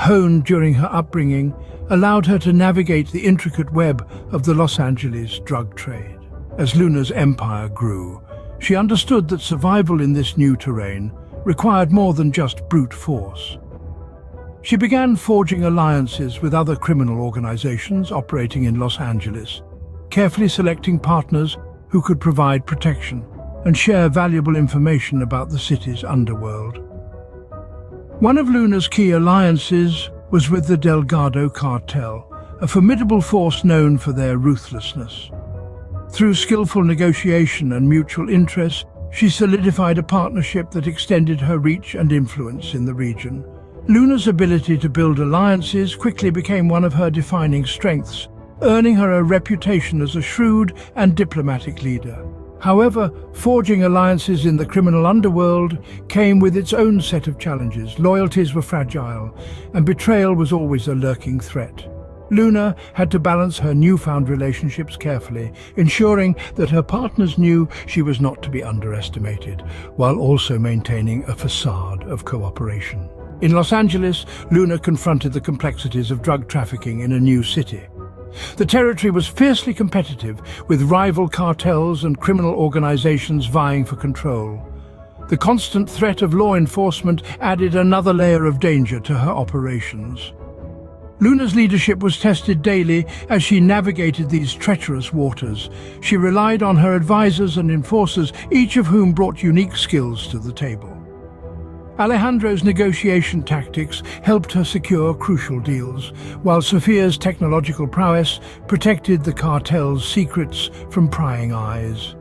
honed during her upbringing, allowed her to navigate the intricate web of the Los Angeles drug trade. As Luna's empire grew, she understood that survival in this new terrain required more than just brute force. She began forging alliances with other criminal organizations operating in Los Angeles, carefully selecting partners who could provide protection and share valuable information about the city's underworld. One of Luna's key alliances was with the Delgado cartel, a formidable force known for their ruthlessness. Through skillful negotiation and mutual interest, she solidified a partnership that extended her reach and influence in the region. Luna's ability to build alliances quickly became one of her defining strengths, earning her a reputation as a shrewd and diplomatic leader. However, forging alliances in the criminal underworld came with its own set of challenges. Loyalties were fragile, and betrayal was always a lurking threat. Luna had to balance her newfound relationships carefully, ensuring that her partners knew she was not to be underestimated, while also maintaining a facade of cooperation. In Los Angeles, Luna confronted the complexities of drug trafficking in a new city. The territory was fiercely competitive, with rival cartels and criminal organizations vying for control. The constant threat of law enforcement added another layer of danger to her operations. Luna's leadership was tested daily as she navigated these treacherous waters. She relied on her advisors and enforcers, each of whom brought unique skills to the table. Alejandro's negotiation tactics helped her secure crucial deals, while Sophia's technological prowess protected the cartel's secrets from prying eyes.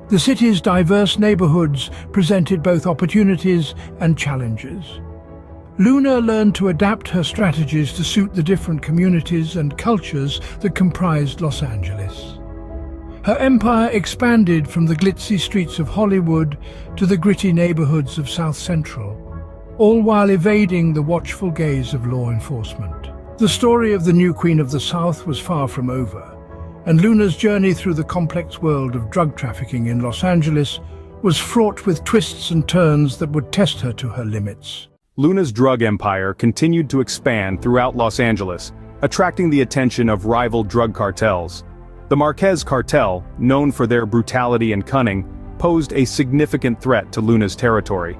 The city's diverse neighborhoods presented both opportunities and challenges. Luna learned to adapt her strategies to suit the different communities and cultures that comprised Los Angeles. Her empire expanded from the glitzy streets of Hollywood to the gritty neighborhoods of South Central, all while evading the watchful gaze of law enforcement. The story of the new Queen of the South was far from over, and Luna's journey through the complex world of drug trafficking in Los Angeles was fraught with twists and turns that would test her to her limits. Luna's drug empire continued to expand throughout Los Angeles, attracting the attention of rival drug cartels. The Marquez cartel, known for their brutality and cunning, posed a significant threat to Luna's territory.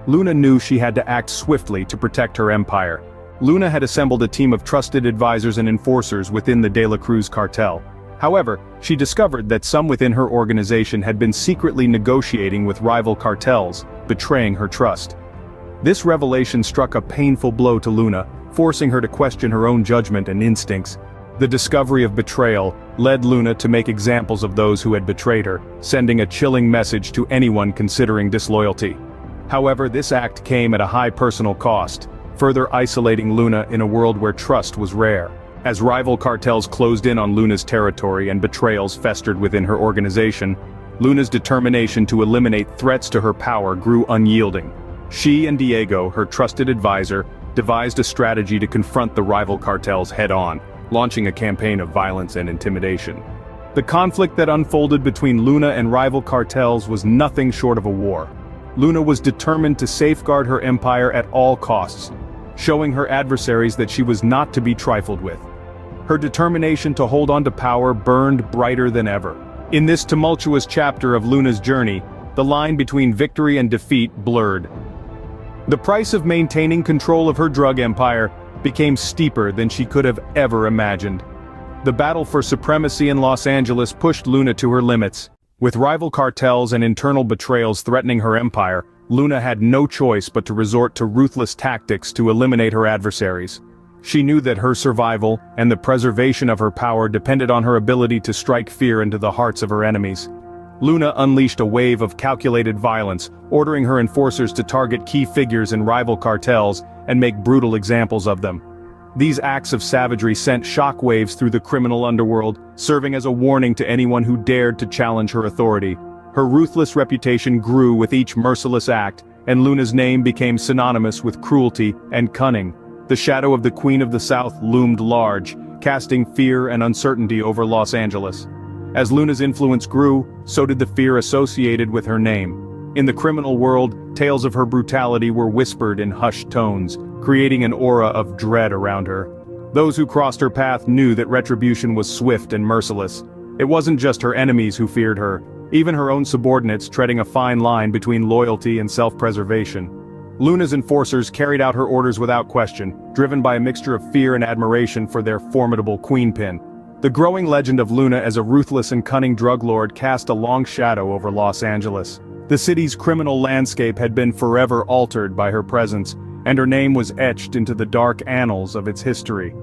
Luna knew she had to act swiftly to protect her empire. Luna had assembled a team of trusted advisors and enforcers within the De La Cruz cartel. However, she discovered that some within her organization had been secretly negotiating with rival cartels, betraying her trust. This revelation struck a painful blow to Luna, forcing her to question her own judgment and instincts. The discovery of betrayal led Luna to make examples of those who had betrayed her, sending a chilling message to anyone considering disloyalty. However, this act came at a high personal cost, further isolating Luna in a world where trust was rare. As rival cartels closed in on Luna's territory and betrayals festered within her organization, Luna's determination to eliminate threats to her power grew unyielding. She and Diego, her trusted advisor, devised a strategy to confront the rival cartels head-on, launching a campaign of violence and intimidation. The conflict that unfolded between Luna and rival cartels was nothing short of a war. Luna was determined to safeguard her empire at all costs, showing her adversaries that she was not to be trifled with. Her determination to hold on to power burned brighter than ever. In this tumultuous chapter of Luna's journey, the line between victory and defeat blurred. The price of maintaining control of her drug empire became steeper than she could have ever imagined. The battle for supremacy in Los Angeles pushed Luna to her limits. With rival cartels and internal betrayals threatening her empire, Luna had no choice but to resort to ruthless tactics to eliminate her adversaries. She knew that her survival and the preservation of her power depended on her ability to strike fear into the hearts of her enemies. Luna unleashed a wave of calculated violence, ordering her enforcers to target key figures in rival cartels and make brutal examples of them. These acts of savagery sent shockwaves through the criminal underworld, serving as a warning to anyone who dared to challenge her authority. Her ruthless reputation grew with each merciless act, and Luna's name became synonymous with cruelty and cunning. The shadow of the Queen of the South loomed large, casting fear and uncertainty over Los Angeles. As Luna's influence grew, so did the fear associated with her name. In the criminal world, tales of her brutality were whispered in hushed tones, creating an aura of dread around her. Those who crossed her path knew that retribution was swift and merciless. It wasn't just her enemies who feared her, even her own subordinates treading a fine line between loyalty and self-preservation. Luna's enforcers carried out her orders without question, driven by a mixture of fear and admiration for their formidable queenpin. The growing legend of Luna as a ruthless and cunning drug lord cast a long shadow over Los Angeles. The city's criminal landscape had been forever altered by her presence, and her name was etched into the dark annals of its history.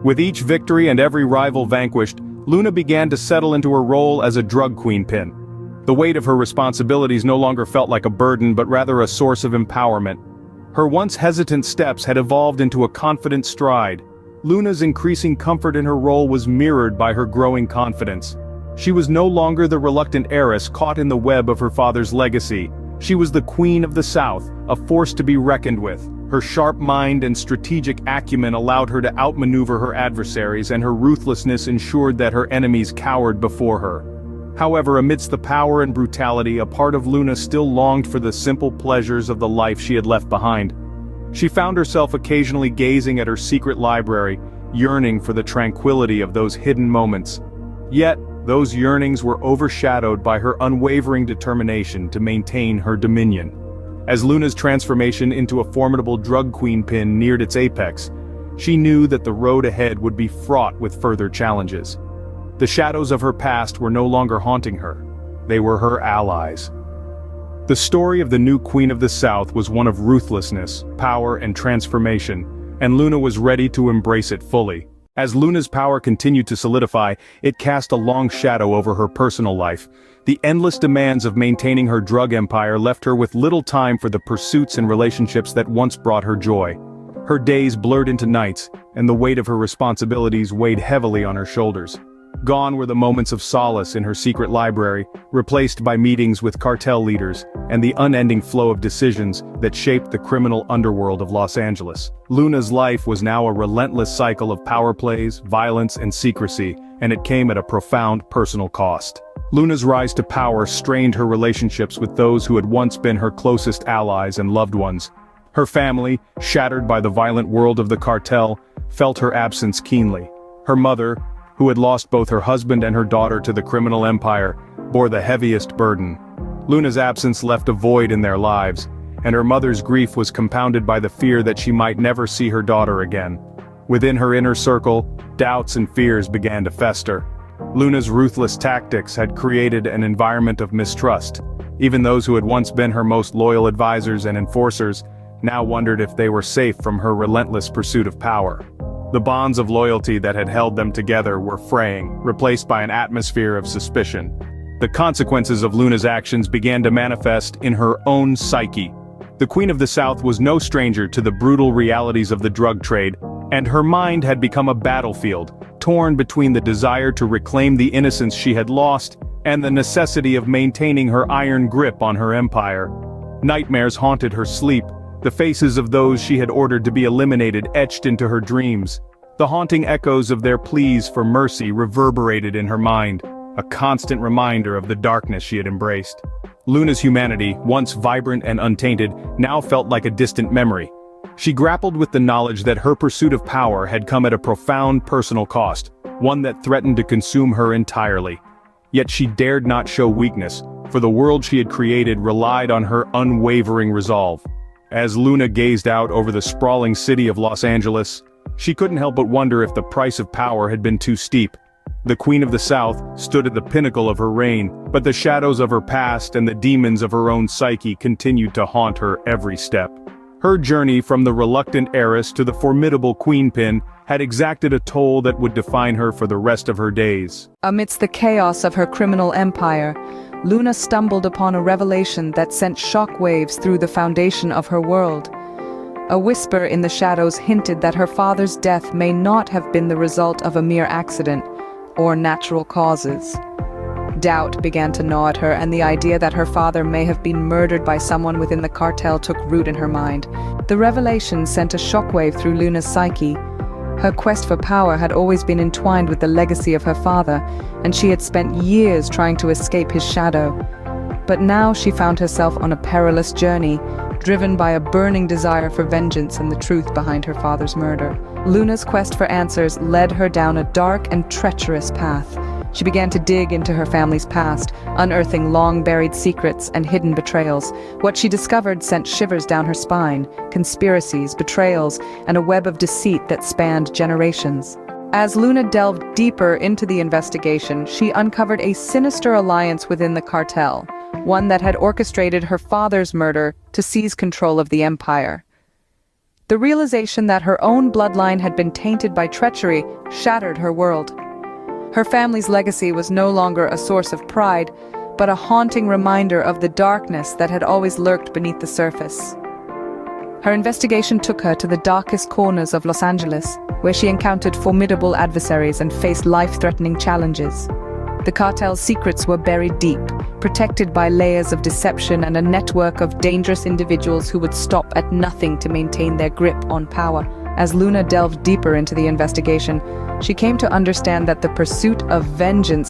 With each victory and every rival vanquished, Luna began to settle into her role as a drug queenpin. The weight of her responsibilities no longer felt like a burden but rather a source of empowerment. Her once hesitant steps had evolved into a confident stride. Luna's increasing comfort in her role was mirrored by her growing confidence. She was no longer the reluctant heiress caught in the web of her father's legacy. She was the Queen of the South, a force to be reckoned with. Her sharp mind and strategic acumen allowed her to outmaneuver her adversaries, and her ruthlessness ensured that her enemies cowered before her. However, amidst the power and brutality, a part of Luna still longed for the simple pleasures of the life she had left behind. She found herself occasionally gazing at her secret library, yearning for the tranquility of those hidden moments. Yet, those yearnings were overshadowed by her unwavering determination to maintain her dominion. As Luna's transformation into a formidable drug queenpin neared its apex, she knew that the road ahead would be fraught with further challenges. The shadows of her past were no longer haunting her. They were her allies. The story of the new Queen of the South was one of ruthlessness, power, and transformation, and Luna was ready to embrace it fully. As Luna's power continued to solidify, it cast a long shadow over her personal life. The endless demands of maintaining her drug empire left her with little time for the pursuits and relationships that once brought her joy. Her days blurred into nights, and the weight of her responsibilities weighed heavily on her shoulders. Gone were the moments of solace in her secret library, replaced by meetings with cartel leaders, and the unending flow of decisions that shaped the criminal underworld of Los Angeles. Luna's life was now a relentless cycle of power plays, violence, and secrecy, and it came at a profound personal cost. Luna's rise to power strained her relationships with those who had once been her closest allies and loved ones. Her family, shattered by the violent world of the cartel, felt her absence keenly. Her mother, who had lost both her husband and her daughter to the criminal empire, bore the heaviest burden. Luna's absence left a void in their lives, and her mother's grief was compounded by the fear that she might never see her daughter again. Within her inner circle, doubts and fears began to fester. Luna's ruthless tactics had created an environment of mistrust. Even those who had once been her most loyal advisors and enforcers now wondered if they were safe from her relentless pursuit of power. The bonds of loyalty that had held them together were fraying, replaced by an atmosphere of suspicion. The consequences of Luna's actions began to manifest in her own psyche. The Queen of the South was no stranger to the brutal realities of the drug trade, and her mind had become a battlefield, torn between the desire to reclaim the innocence she had lost and the necessity of maintaining her iron grip on her empire. Nightmares haunted her sleep, the faces of those she had ordered to be eliminated etched into her dreams. The haunting echoes of their pleas for mercy reverberated in her mind, a constant reminder of the darkness she had embraced. Luna's humanity, once vibrant and untainted, now felt like a distant memory. She grappled with the knowledge that her pursuit of power had come at a profound personal cost, one that threatened to consume her entirely. Yet she dared not show weakness, for the world she had created relied on her unwavering resolve. As Luna gazed out over the sprawling city of Los Angeles, she couldn't help but wonder if the price of power had been too steep. The Queen of the South stood at the pinnacle of her reign, but the shadows of her past and the demons of her own psyche continued to haunt her every step. Her journey from the reluctant heiress to the formidable queenpin had exacted a toll that would define her for the rest of her days. Amidst the chaos of her criminal empire, Luna stumbled upon a revelation that sent shockwaves through the foundation of her world. A whisper in the shadows hinted that her father's death may not have been the result of a mere accident or natural causes. Doubt began to gnaw at her, and the idea that her father may have been murdered by someone within the cartel took root in her mind. The revelation sent a shockwave through Luna's psyche. Her quest for power had always been entwined with the legacy of her father, and she had spent years trying to escape his shadow. But now she found herself on a perilous journey, driven by a burning desire for vengeance and the truth behind her father's murder. Luna's quest for answers led her down a dark and treacherous path. She began to dig into her family's past, unearthing long-buried secrets and hidden betrayals. What she discovered sent shivers down her spine: conspiracies, betrayals, and a web of deceit that spanned generations. As Luna delved deeper into the investigation, she uncovered a sinister alliance within the cartel, one that had orchestrated her father's murder to seize control of the empire. The realization that her own bloodline had been tainted by treachery shattered her world. Her family's legacy was no longer a source of pride, but a haunting reminder of the darkness that had always lurked beneath the surface. Her investigation took her to the darkest corners of Los Angeles, where she encountered formidable adversaries and faced life-threatening challenges. The cartel's secrets were buried deep, protected by layers of deception and a network of dangerous individuals who would stop at nothing to maintain their grip on power. As Luna delved deeper into the investigation, she came to understand that the pursuit of vengeance